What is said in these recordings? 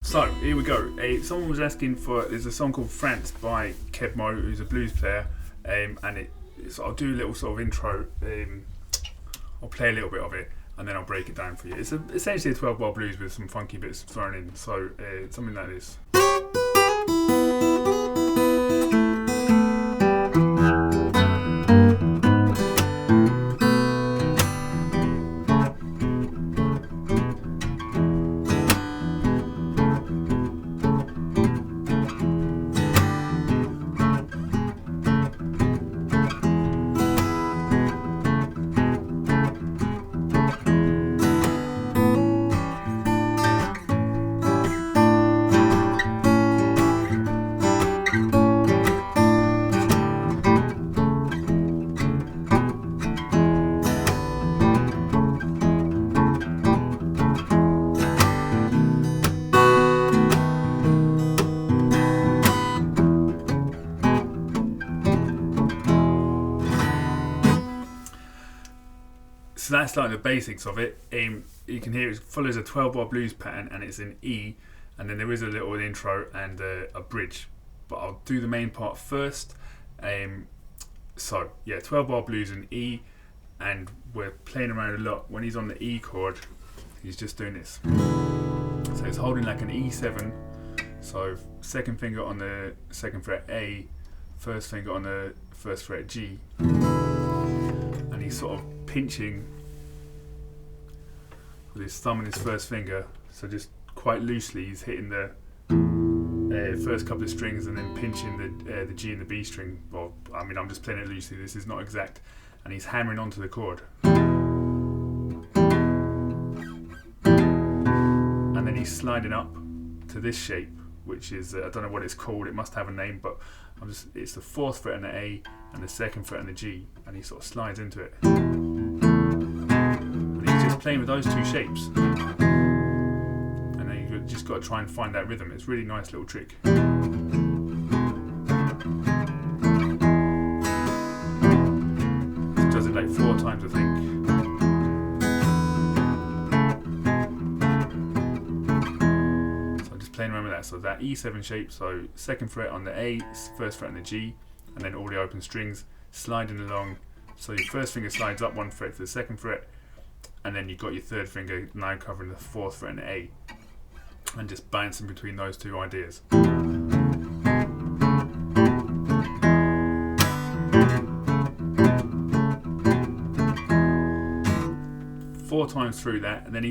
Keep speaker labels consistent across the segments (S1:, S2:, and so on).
S1: So here we go. Someone was asking for. There's a song called France by Keb'Mo, who's a blues player, and I'll do a little sort of intro. I'll play a little bit of it, and then I'll break it down for you. It's essentially a 12-bar blues with some funky bits thrown in. So something like this. So that's like the basics of it. You can hear it follows a 12-bar blues pattern and it's in E, and then there is a little intro and a bridge. But I'll do the main part first. So yeah, 12-bar blues in E, and we're playing around a lot. When he's on the E chord, he's just doing this. So he's holding like an E7. So second finger on the second fret A, first finger on the first fret G, and he's sort of pinching with his thumb and his first finger, so just quite loosely he's hitting the first couple of strings and then pinching the G and the B string. Well, I mean, I'm just playing it loosely, this is not exact, and he's hammering onto the chord, and then he's sliding up to this shape, which is I don't know what it's called, it must have a name, but it's the fourth fret on the A and the second fret on the G, and he sort of slides into it. And he's just playing with those two shapes. And then you've just got to try and find that rhythm. It's a really nice little trick. He does it like 4 times, I think. Playing around with that, so that E7 shape, so second fret on the A, first fret on the G, and then all the open strings sliding along, so your first finger slides up 1 fret to the second fret, and then you've got your third finger now covering the fourth fret on the A, and just bouncing between those two ideas. 4 times through that, and then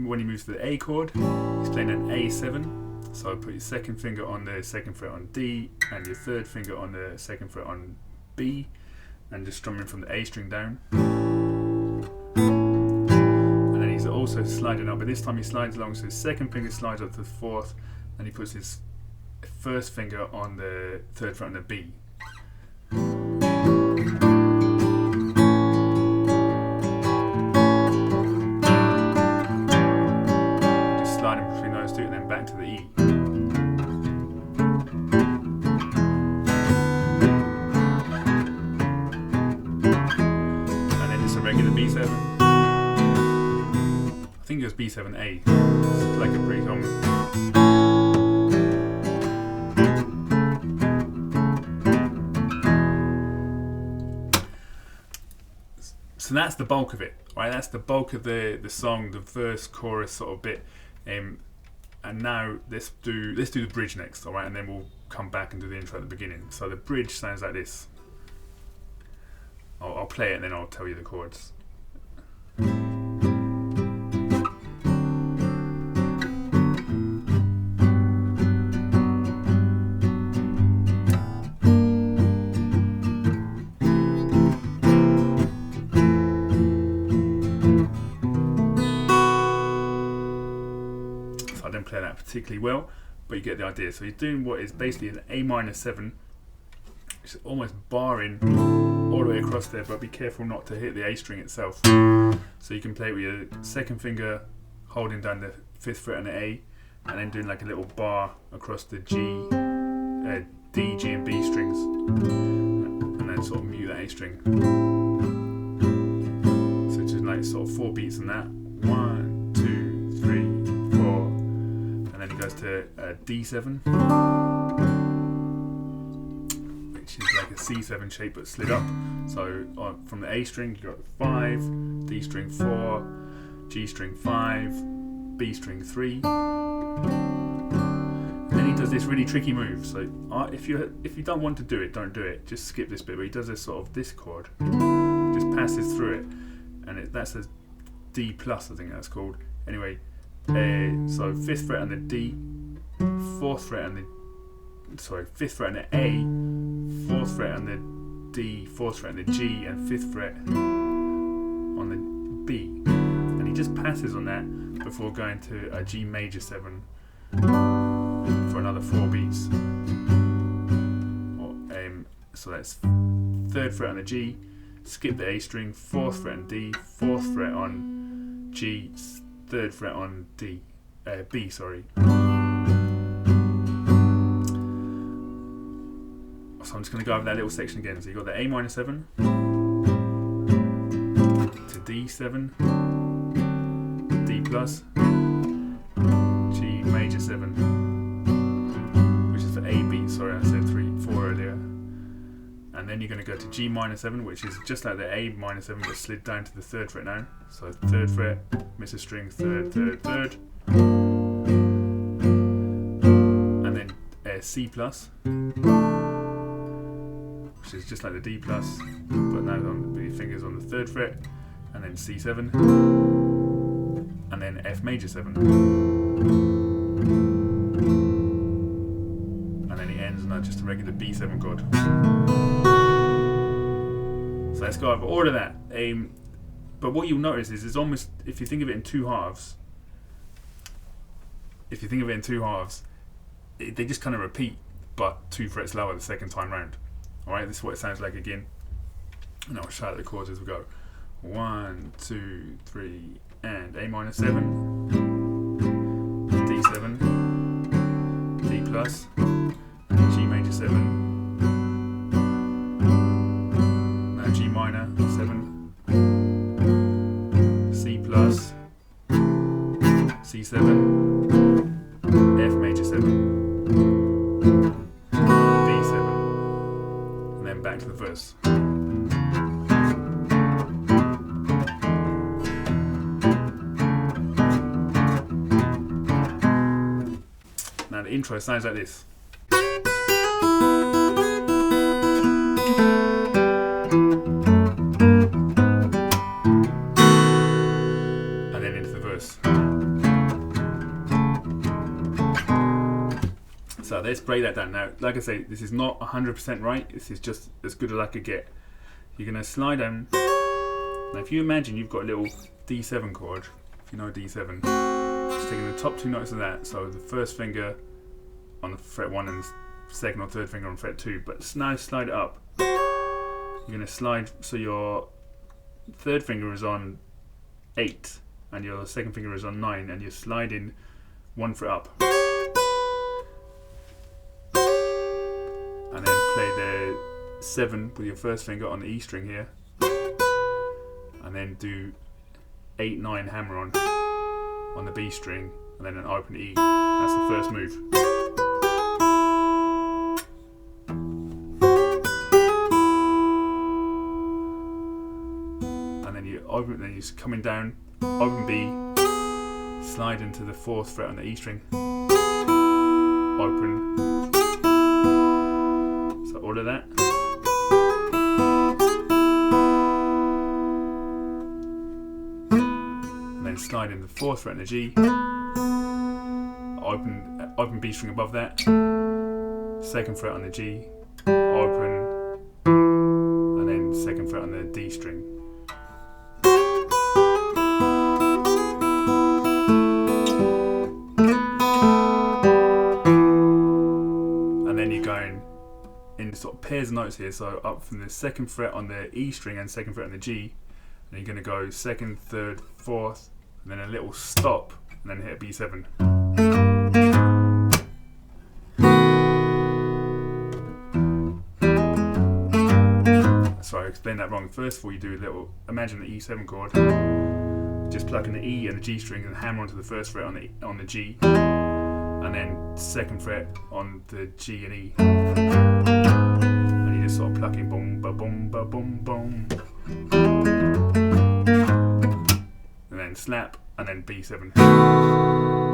S1: when he moves to the A chord, he's playing an A7. So put your second finger on the second fret on D, and your third finger on the second fret on B, and just strumming from the A string down. And then he's also sliding up, but this time he slides along, so his second finger slides up to the fourth, and he puts his first finger on the third fret on the B. Just sliding between those two, and then back to the E. Regular B7. I think it was B7A. It's like a pretty common. So that's the bulk of it, right? That's the bulk of the song, the verse, chorus sort of bit. And now let's do the bridge next, all right? And then we'll come back and do the intro at the beginning. So the bridge sounds like this. I'll play it and then I'll tell you the chords. So I didn't play that particularly well, but you get the idea. So he's doing what is basically an A minor 7. It's almost barring all the way across there, but be careful not to hit the A string itself. So you can play with your second finger holding down the 5th fret on the A, and then doing like a little bar across the G, D, G and B strings, and then sort of mute that A string. So just like sort of 4 beats on that. 1, 2, 3, 4, and then you go goes to D7, which is like a C7 shape but slid up. So from the A string you got 5, D string 4, G string 5, B string 3. Then he does this really tricky move. So if you don't want to do it, don't do it. Just skip this bit. But he does this chord, just passes through it, and that's a D plus, I think that's called. Anyway, so 5th fret on the D, 4th fret on the 5th fret on the A, 4th fret on the D, 4th fret on the G, and 5th fret on the B. And he just passes on that before going to a G major 7 for another 4 beats. So that's 3rd fret on the G, skip the A string, 4th fret on D, 4th fret on G, 3rd fret on B. Sorry. So I'm just going to go over that little section again. So you got the A minor 7 to D7, D plus, G major 7, which is for A beat. Sorry, I said 4 earlier. And then you're going to go to G minor 7, which is just like the A minor 7 but slid down to the 3rd fret now. So 3rd fret, miss a string, 3rd, 3rd, 3rd. And then C plus, which is just like the D plus, but now the fingers on the 3rd fret. And then C7. And then F major 7. And then it ends on just a regular B7 chord. So let's go over all of that. But what you'll notice is it's almost, if you think of it in two halves, they just kind of repeat, but 2 frets lower the second time round. Alright, this is what it sounds like again. And I'll shout out the chords as we go. 1, 2, 3, and A minor 7, D7, D plus, G major 7. G minor 7, C plus, C7, F major 7, B7, and then back to the verse. Now the intro sounds like this. So let's break that down. Now, like I say, this is not 100% right. This is just as good as I could get. You're going to slide down. Now, if you imagine you've got a little D7 chord, if you know D7, just taking the top 2 notes of that. So the first finger on the fret 1 and second or third finger on fret 2. But now slide it up. You're going to slide, so your third finger is on 8 and your second finger is on 9, and you're sliding 1 fret up. And then play the 7 with your first finger on the E string here, and then do 8, 9 hammer on the B string, and then an open E. That's the first move. And then you're coming down, open B, slide into the 4th fret on the E string, open. So all of that. And then slide in the 4th fret on the G, open B string above that, 2nd fret on the G, open, and then 2nd fret on the D string. And then you're going in sort of pairs of notes here, so up from the 2nd fret on the E string and 2nd fret on the G, and you're going to go 2nd, 3rd, 4th, and then a little stop, and then hit a B7. Sorry, I explained that wrong. First of all, you do a little, imagine the E7 chord, just pluck in the E and the G string and hammer onto the 1st fret on the G, and and then second fret on the G and E, and you just sort of pluck in boom ba boom ba boom boom, and then snap, and then B7.